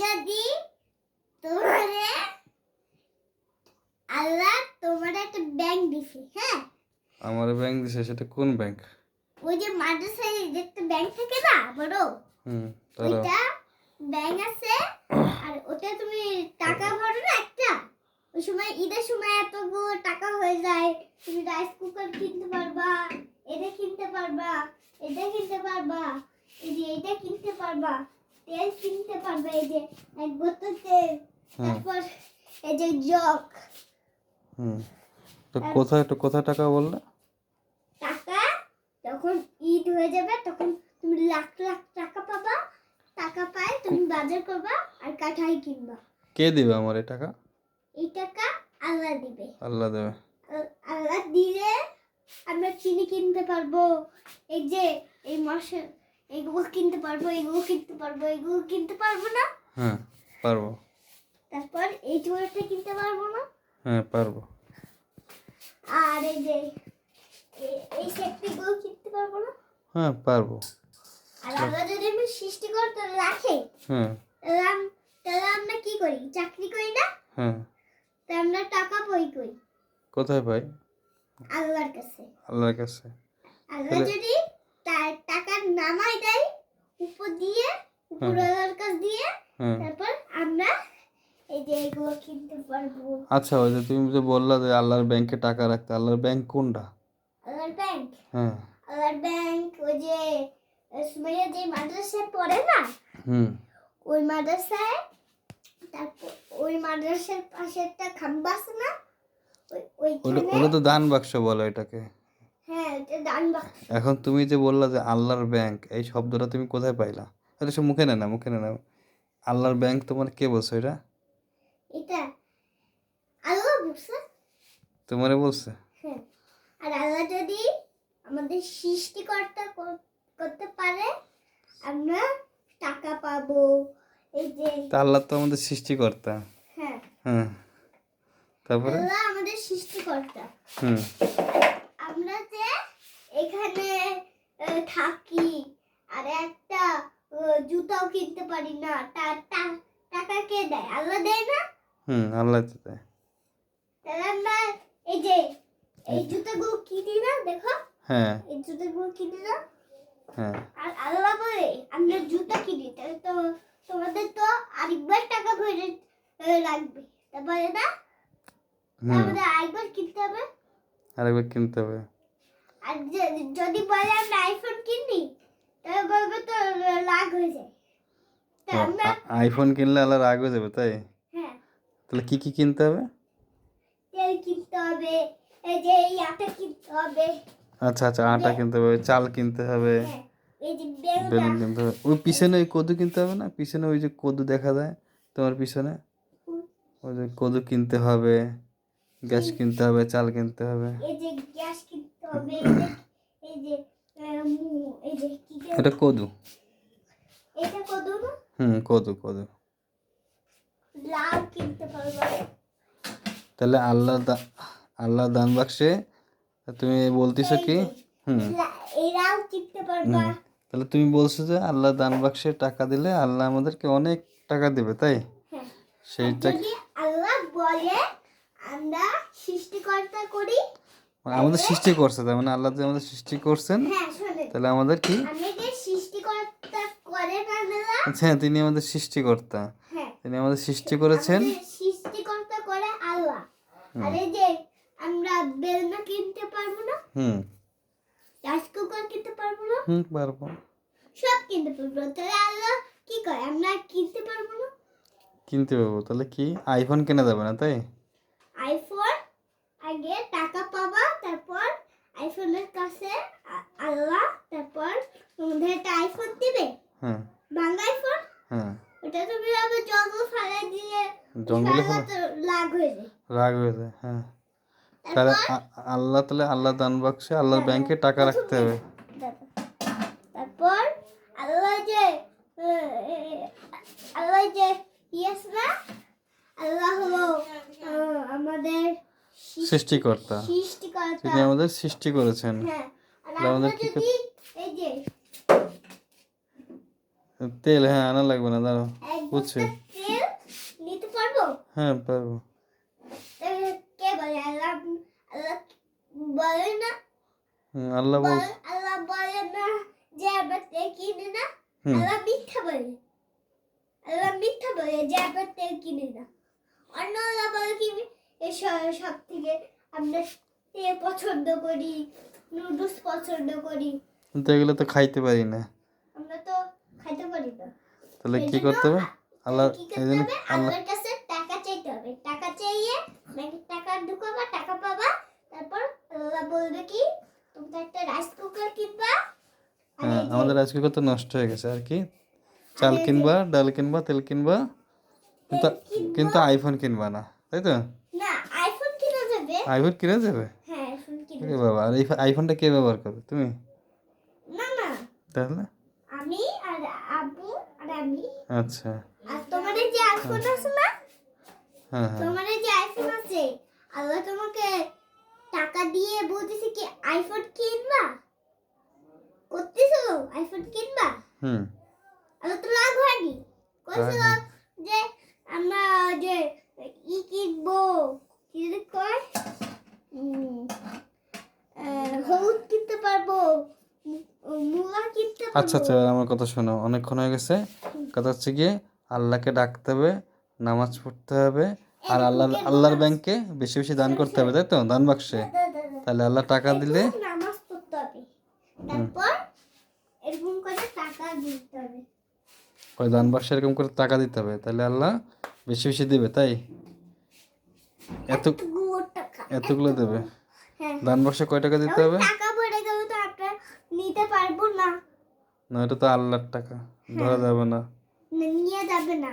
যদি তোমারে আল্লাহ তোমার একটা ব্যাংক দিছে, হ্যাঁ, আমার ব্যাংক দিছে, সেটা কোন ব্যাংক? ওই যে মাদ্রাসায় যে একটা ব্যাংক থাকে না বড়, তারা ওইটা ব্যাংক আছে। আর ওটা তুমি টাকা ভরো না একটা, ওই সময় ঈদের সময় এতগুলো টাকা হয়ে যায়, তুমি রাইস কুকার কিনতে পারবা, এটা কিনতে পারবা, এটা কিনতে পারবা, এই যে এটা কিনতে পারবা, তেল কিনতে পারবা, এই যে এক বোতল তেল, তারপর এই যে জগ। তো কোথায় টাকা বললে? টাকা যখন ঈদ হয়ে যাবে তখন তুমি লাখ লাখ টাকা পাবা, টাকা পায় তুমি বাজার করবা আর কাঠাই কিনবা। কে দিবে আমার এই টাকা? এই টাকা আল্লাহ দিবে। আল্লাহ দেবে। আল্লাহ দিলে আমরা চিনি কিনতে পারবো, এই যে এই মাসে এগুলো কিনতে পারবো, এগুলো কিনতে পারবো, এগুলো কিনতে পারবো না? হ্যাঁ পারবো। তারপর এই চুড়াটা কিনতে পারবো না? হ্যাঁ পারবো। আর এই যে এই সেটগুলো কিনতে পারবো না? হ্যাঁ পারবো। আর আল্লাহ যদি আমি সৃষ্টিকর্তা রাখে, তাহলে আমরা কি করি? চাকরি করি না? তা আমরা টাকা পাই কই? কোথায় পাই? আল্লাহর কাছে। আল্লাহর কাছে। আল্লাহ যদি তার টাকা নামাই দেয় উপর দিয়ে, উপরওয়ালার কাছ দিয়ে, তারপর আমরা এই যে এগুলো কিনতে পারবো। আচ্ছা, ওই যে তুমি যে বললা যে আল্লাহর ব্যাংকে টাকা রাখতে, আল্লাহর ব্যাংক কোনটা? আল্লাহর ব্যাংক? হ্যাঁ আল্লাহর ব্যাংক ওই যে সুমাইয়া যে মাদ্রাসায় পড়ে না, ওই মাদ্রাসায়, তারপর ওই মাদ্রাসার পাশে একটা খাম্বা আছে না, ওটা তো দান বাক্স বলে এটাকে। হ্যাঁ এটা দান বাক্স। এখন তুমি যে বললা যে আল্লাহর ব্যাংক, এই শব্দটা তুমি কোথায় পাইলা? এটা সে মুখে নেয় না, মুখে নেয় না। আল্লাহর ব্যাংক তোমার কে বলছে এটা? এটা আল্লাহ বলছে। তোমারে বলছে? হ্যাঁ। আর আল্লাহ যদি আমাদের সৃষ্টিকর্তা করতে পারে, আমরা টাকা পাবো। এই যে আল্লাহ তো আমাদের সৃষ্টিকর্তা। হ্যাঁ তারপরে আল্লাহ আমাদের সৃষ্টিকর্তা। আমরা যে এখানে থাকি আর একটা জুতাও কিনতে পারি না, টাকা কে দেয়? আল্লাহ দেয় না? আল্লাহ তো দেয়। তাহলে আমরা এই যে এই জুতাগুলো কিনি না, দেখো, এই জুতাগুলো কিনি না, আর আল্লাহ বলে আমরা জুতা কিনি, তাহলে তো তোমাদের তো আরেকবার টাকা ভরে লাগবে, তারপরে না আমাদের আরেকবার কিনতে হবে। আর যদি বলে আমরা আইফোন কিনি, তাহলে বলবে তো রাগ হয়ে যায়। আইফোন কিনলে আল্লাহ রাগ হয়ে যাবে, তাই? হ্যাঁ। তাহলে কি কি কিনতে হবে? তেল কিনতে হবে, এই যে এই আটা কিনতে হবে। আচ্ছা, আটা কিনতে হবে, চাল কিনতে হবে, এই যে বেলুন কিনতে হবে। ওই পিছনে ওই কদু কিনতে হবে না? পিছনে ওই যে কদু দেখা যায় তোমার পিছনে, ওই যে কদু কিনতে হবে, গ্যাস কিনতে হবে, চাল কিনতে হবে। এই যে গ্যাস কিনতে হবে, এই যে এই যে কি এটা কদু। এটা কদু না? কদু। লাউ কিনতে পারবে। তাহলে আল্লাহ দান বাক্সে তুমি বলতেছো কি? এই লাউ কিনতে পারবা। তাহলে তুমি বলছো যে আল্লাহ দান বাক্সে টাকা দিলে আল্লাহ আমাদেরকে অনেক টাকা দেবে, তাই? সেইটা যদি আল্লাহ বলে আমরা সৃষ্টিকর্তা করি, আমাদের সৃষ্টি করছে, তার মানে আল্লাহ যে আমাদের সৃষ্টি করছেন, তাহলে আমাদের কি? আমাদের সৃষ্টিকর্তা করেন আল্লাহ। আচ্ছা, তিনি আমাদের সৃষ্টিকর্তা, তিনি আমাদের সৃষ্টি করেছেন, সৃষ্টিকর্তা করে আল্লাহ। আর এই যে আমরা বেলনা কিনতে পারবো না, রাইস কুকার কিনতে পারবো না, পারবো, সব কিনতে পারবো। তাহলে আল্লাহ কি করে? আমরা কিনতে পারবো না। কিনতে পারবো, তাহলে কি আইফোন কেনা যাবে না, তাই? আইফোন আগে টাকা পাবা, তারপর আইফোনের কাছে আল্লাহ, তারপর তোমাদের একটা আইফোন দিবে, বাংলা আইফোন। ওটা তুমি আবার জঙ্গল ফালাই দিয়ে, জঙ্গলে রাগ হয়ে যায়। তাহলে আল্লাহ দান বাক্সে, আল্লাহর ব্যাংকে টাকা রাখতে হবে। তারপর আল্লাহ যে ইয়েস না, আল্লাহ হলো আমাদের সৃষ্টিকর্তা, তিনি আমাদের সৃষ্টি করেছেন। আমাদের কি এই যে তেল আনা লাগবে না, দাঁড়াও বুঝছি। হ্যাঁ পারবো। তাহলে কে বলে? আল্লাহ আল্লাহ বলে না, আল্লাহ বল। আল্লাহ বলে না যে আবার কিনে না। হুম। আল্লাহ মিথ্যা বলে, আল্লাহ মিথ্যা বলে যে আবার কিনে না। অন্য আল্লাহ বলে কি সব থেকে আমরা তেল পছন্দ করি, নুডলস পছন্দ করি। কিন্তু এগুলো তো খাইতে পারি না, আমরা তো খাইতে পারি না। তাহলে কি এজন্য করতে হবে? আল্লাহ কি এই করতে জন্য হবে? আল্লাহ আল্লাহর কাছে টাকা চাইতে হবে। টাকা চাইয়ে ব্যাংকে টাকা ঢুকাবা, টাকা পাবা। তারপর আল্লাহ বলবে কি তুমি তো একটা রাইস কুকার কিনবা। আর হ্যাঁ, এই যে আমাদের আজকে কত নষ্ট হয়ে গেছে আর কি। চাল এই যে কিনবা, ডাল কিনবা, তেল কিনবা, কিন্তু তেল কিনবো। কিন্তু আইফোন কিনবা না, তাই তো? না, আইফোন কিনা যাবে। আইফোন কিনে যাবে? হ্যাঁ, আইফোন কিনা ওরে যাবে। বাবা, আর এই আইফোনটা কে ব্যবহার করবে? তুমি? না না, তাহলে আমি আর আব্বু আর আমি। আচ্ছা। আর তোমার এই যে আইফোন আছে না, হ্যাঁ হ্যাঁ তোমার এই যে আইফোন আছে, আল্লাহ তোমাকে টাকা দিয়ে বলতেছে কি আইফোন কিনবা, করতেছো আইফোন কিনবা। হুম। আল্লাহ তো রাগ হয়নি, কইছিল হ্যাঁ, যে আমরা যে কিনবো, কি যে কয় হলুদ কিনতে পারবো, মূলা কিনতে পারবো। আচ্ছা আচ্ছা, আমার কথা শোনো, অনেকক্ষণ হয়ে গেছে। কথা হচ্ছে গিয়ে আল্লাহকে ডাকতে হবে, নামাজ পড়তে হবে, আর আল্লাহর ব্যাংকে বেশি বেশি দান করতে হবে, তাই তো? দান বাক্সে। তাহলে আল্লাহ টাকা দিলে একটু নামাজ পড়তে হবে, তারপর এরকম করে টাকা দিতে হবে। ওই দান বাক্সে এরকম করে টাকা দিতে হবে, তাহলে আল্লাহ বেশি বেশি দেবে, তাই? এতগুলো টাকা, এতগুলো দেবে। হ্যাঁ। দান বাক্সে কয় টাকা দিতে হবে? টাকা পড়ে গেলে তো আমরা নিতে পারবো না, না, এটা তো আল্লাহর টাকা, ধরা যাবে না। নিয়ে যাবে না।